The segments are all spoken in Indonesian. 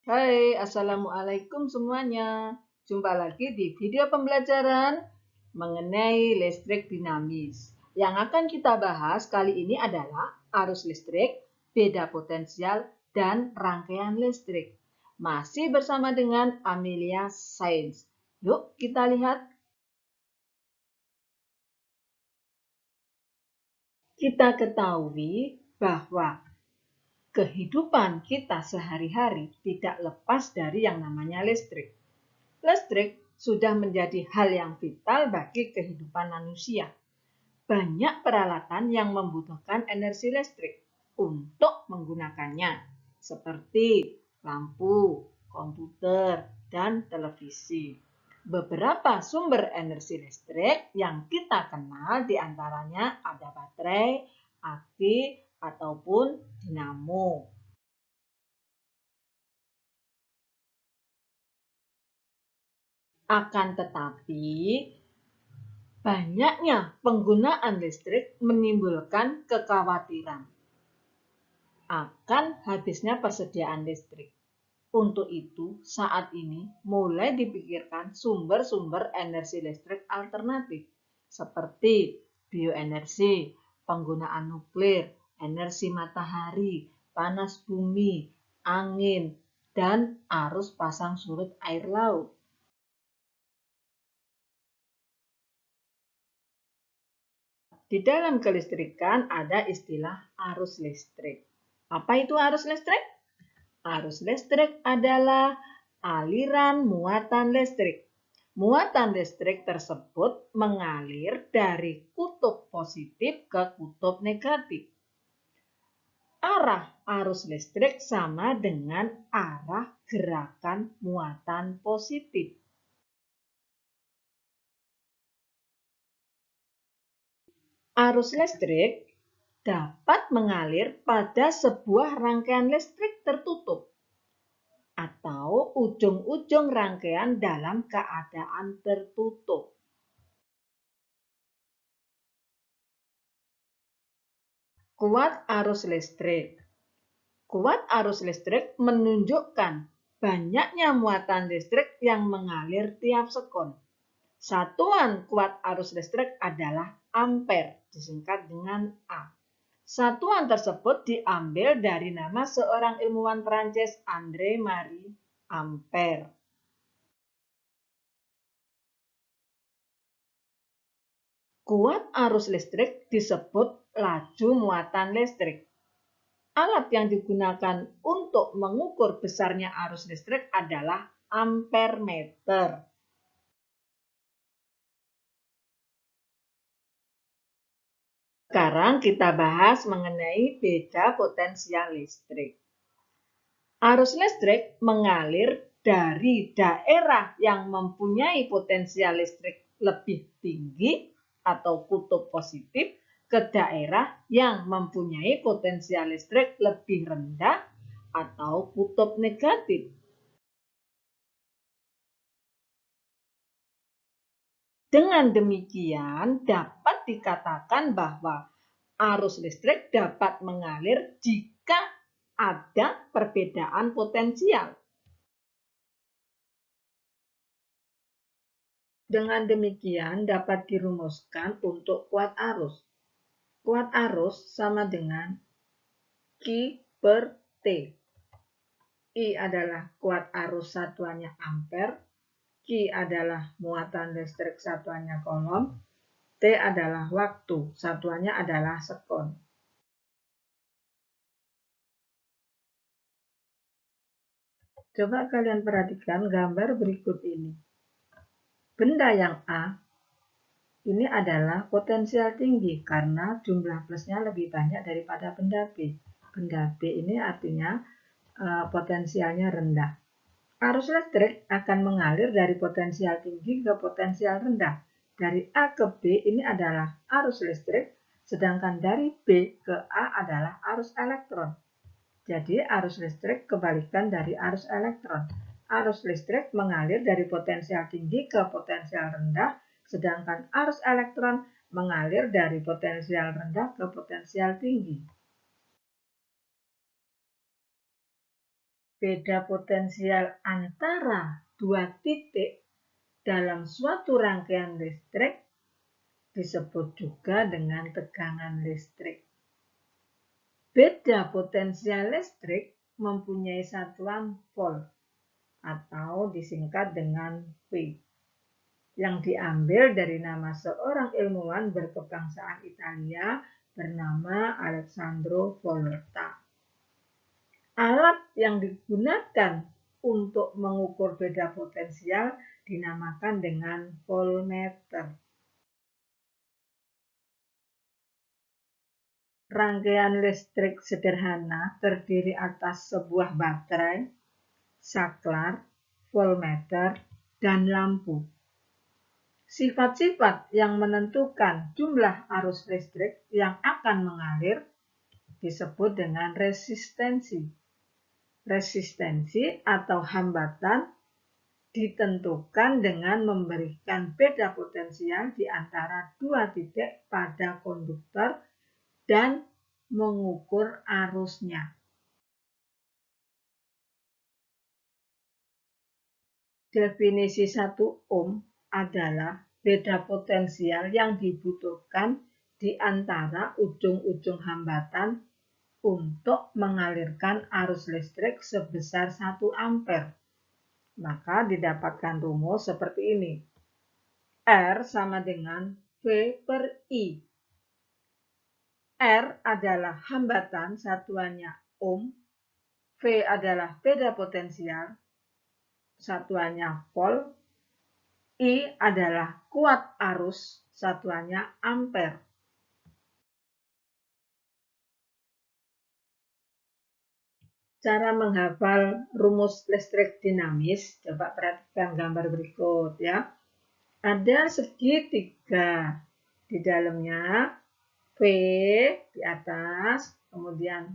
Hai, Assalamualaikum semuanya. Jumpa lagi di video pembelajaran mengenai listrik dinamis. Yang akan kita bahas kali ini adalah arus listrik, beda potensial, dan rangkaian listrik. Masih bersama dengan Amelia Sains. Yuk kita lihat. Kita ketahui bahwa kehidupan kita sehari-hari tidak lepas dari yang namanya listrik. Listrik sudah menjadi hal yang vital bagi kehidupan manusia. Banyak peralatan yang membutuhkan energi listrik untuk menggunakannya, seperti lampu, komputer, dan televisi. Beberapa sumber energi listrik yang kita kenal diantaranya ada baterai, aki, ataupun dinamo. Akan tetapi, banyaknya penggunaan listrik menimbulkan kekhawatiran akan habisnya persediaan listrik. Untuk itu, saat ini mulai dipikirkan sumber-sumber energi listrik alternatif seperti bioenergi, penggunaan nuklir, energi matahari, panas bumi, angin, dan arus pasang surut air laut. Di dalam kelistrikan ada istilah arus listrik. Apa itu arus listrik? Arus listrik adalah aliran muatan listrik. Muatan listrik tersebut mengalir dari kutub positif ke kutub negatif. Arah arus listrik sama dengan arah gerakan muatan positif. Arus listrik dapat mengalir pada sebuah rangkaian listrik tertutup atau ujung-ujung rangkaian dalam keadaan tertutup. Kuat arus listrik. Kuat arus listrik menunjukkan banyaknya muatan listrik yang mengalir tiap sekon. Satuan kuat arus listrik adalah ampere, disingkat dengan A. Satuan tersebut diambil dari nama seorang ilmuwan Prancis, André Marie Ampère. Kuat arus listrik disebut laju muatan listrik. Alat yang digunakan untuk mengukur besarnya arus listrik adalah ampermeter. Sekarang kita bahas mengenai beda potensial listrik. Arus listrik mengalir dari daerah yang mempunyai potensial listrik lebih tinggi atau kutub positif ke daerah yang mempunyai potensial listrik lebih rendah atau kutub negatif. Dengan demikian, dapat dikatakan bahwa arus listrik dapat mengalir jika ada perbedaan potensial. Dengan demikian dapat dirumuskan untuk kuat arus. Kuat arus sama dengan Q per T. I adalah kuat arus satuannya ampere, Q adalah muatan listrik satuannya coulomb, T adalah waktu, satuannya adalah sekon. Coba kalian perhatikan gambar berikut ini. Benda yang A ini adalah potensial tinggi karena jumlah plusnya lebih banyak daripada benda B. Benda B ini artinya potensialnya rendah. Arus listrik akan mengalir dari potensial tinggi ke potensial rendah. Dari A ke B ini adalah arus listrik, sedangkan dari B ke A adalah arus elektron. Jadi arus listrik kebalikan dari arus elektron. Arus listrik mengalir dari potensial tinggi ke potensial rendah, sedangkan arus elektron mengalir dari potensial rendah ke potensial tinggi. beda potensial antara dua titik dalam suatu rangkaian listrik disebut juga dengan tegangan listrik. Beda potensial listrik mempunyai satuan volt atau disingkat dengan V, yang diambil dari nama seorang ilmuwan berkebangsaan Italia bernama Alessandro Volta. Alat yang digunakan untuk mengukur beda potensial dinamakan dengan voltmeter. Rangkaian listrik sederhana terdiri atas sebuah baterai, saklar, voltmeter, dan lampu. Sifat-sifat yang menentukan jumlah arus listrik yang akan mengalir disebut dengan resistensi. Resistensi atau hambatan ditentukan dengan memberikan beda potensial di antara dua titik pada konduktor dan mengukur arusnya. Definisi 1 ohm adalah beda potensial yang dibutuhkan di antara ujung-ujung hambatan untuk mengalirkan arus listrik sebesar 1 ampere. Maka didapatkan rumus seperti ini. R sama dengan V per I. R adalah hambatan, satuannya ohm. V adalah beda potensial, satuannya volt. I adalah kuat arus, satuannya ampere. Cara menghafal rumus listrik dinamis, coba perhatikan gambar berikut ya. Ada segitiga di dalamnya, V di atas, kemudian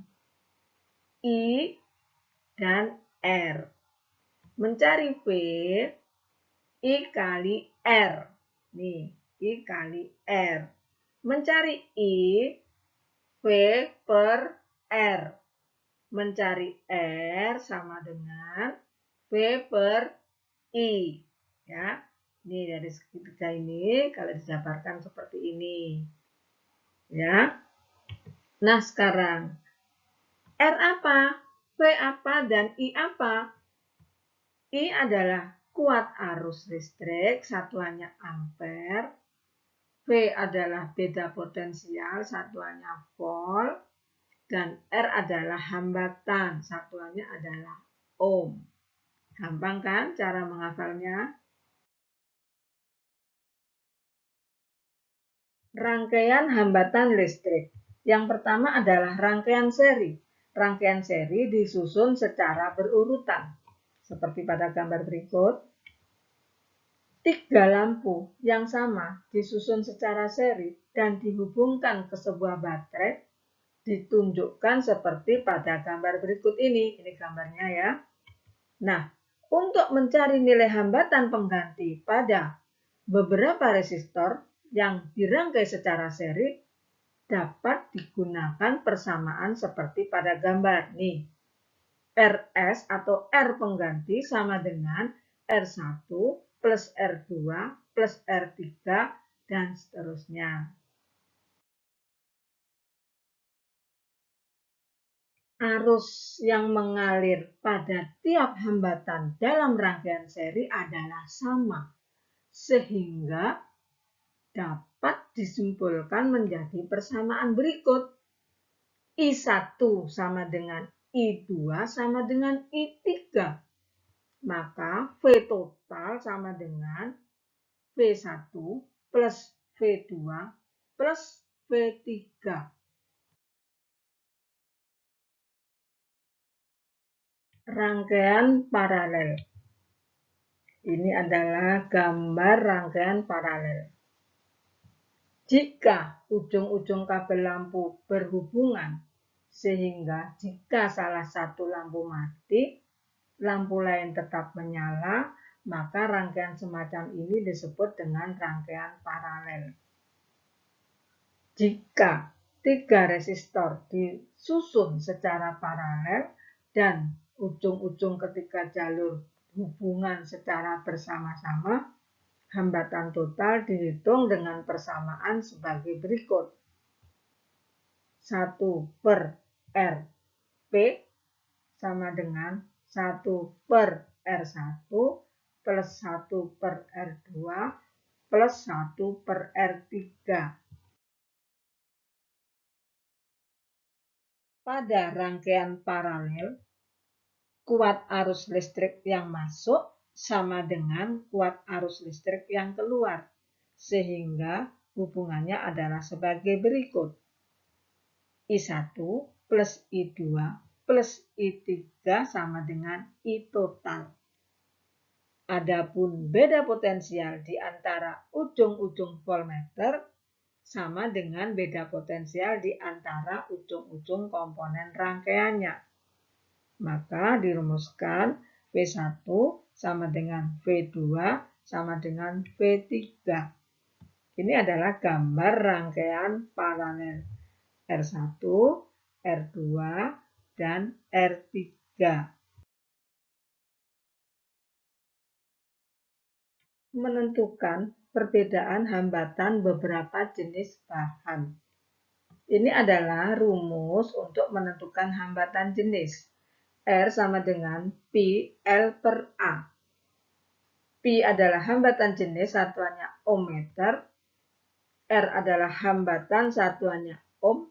I dan R. Mencari V, I kali R. Nih, I kali R. Mencari I, V per R. Mencari R sama dengan V per I. Ya, ini dari segitiga ini kalau dijabarkan seperti ini. Ya. Nah, sekarang R apa? V apa dan I apa? I adalah kuat arus listrik, satuannya ampere. V adalah beda potensial, satuannya volt. Dan R adalah hambatan, satuannya adalah ohm. Gampang kan cara menghafalnya? Rangkaian hambatan listrik. Yang pertama adalah rangkaian seri. Rangkaian seri disusun secara berurutan. Seperti pada gambar berikut. 3 lampu yang sama disusun secara seri dan dihubungkan ke sebuah baterai ditunjukkan seperti pada gambar berikut ini. Ini gambarnya ya. Nah, untuk mencari nilai hambatan pengganti pada beberapa resistor yang dirangkai secara seri, dapat digunakan persamaan seperti pada gambar. Nih, RS atau R pengganti sama dengan R1 plus R2 plus R3 dan seterusnya. Arus yang mengalir pada tiap hambatan dalam rangkaian seri adalah sama, sehingga dapat disimpulkan menjadi persamaan berikut. I1 sama dengan I2 sama dengan I3. Maka V total sama dengan V1 plus V2 plus V3. Rangkaian paralel. Ini adalah gambar rangkaian paralel. Jika ujung-ujung kabel lampu berhubungan, sehingga jika salah satu lampu mati, lampu lain tetap menyala, maka rangkaian semacam ini disebut dengan rangkaian paralel. Jika 3 resistor disusun secara paralel dan ujung-ujung ketika jalur hubungan secara bersama-sama, hambatan total dihitung dengan persamaan sebagai berikut. 1 per R P sama dengan 1 per R1 plus 1 per R2 plus 1 per R3. Pada rangkaian paralel, kuat arus listrik yang masuk sama dengan kuat arus listrik yang keluar, sehingga hubungannya adalah sebagai berikut. I1 plus I2 plus I3 sama dengan I total. Adapun beda potensial di antara ujung-ujung voltmeter sama dengan beda potensial di antara ujung-ujung komponen rangkaiannya. Maka dirumuskan V1 sama dengan V2 sama dengan V3. Ini adalah gambar rangkaian paralel R1, R2, dan R3. Menentukan perbedaan hambatan beberapa jenis bahan. Ini adalah rumus untuk menentukan hambatan jenis. R sama dengan Pi L per A. Pi adalah hambatan jenis, satuannya ohm meter. R adalah hambatan, satuannya ohm.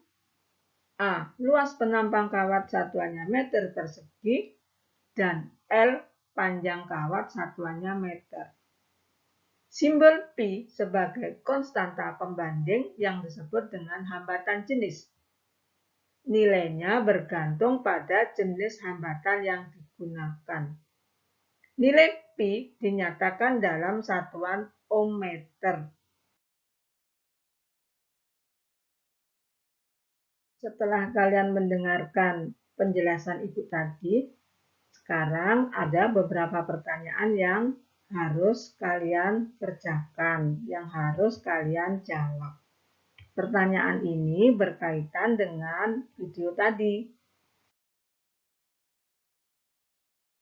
A, luas penampang kawat, satuannya meter persegi. Dan L, panjang kawat, satuannya meter. Simbol Pi sebagai konstanta pembanding yang disebut dengan hambatan jenis. Nilainya bergantung pada jenis hambatan yang digunakan. Nilai Pi dinyatakan dalam satuan ohm meter. Setelah kalian mendengarkan penjelasan Ibu tadi, sekarang ada beberapa pertanyaan yang harus kalian kerjakan, yang harus kalian jawab. Pertanyaan ini berkaitan dengan video tadi.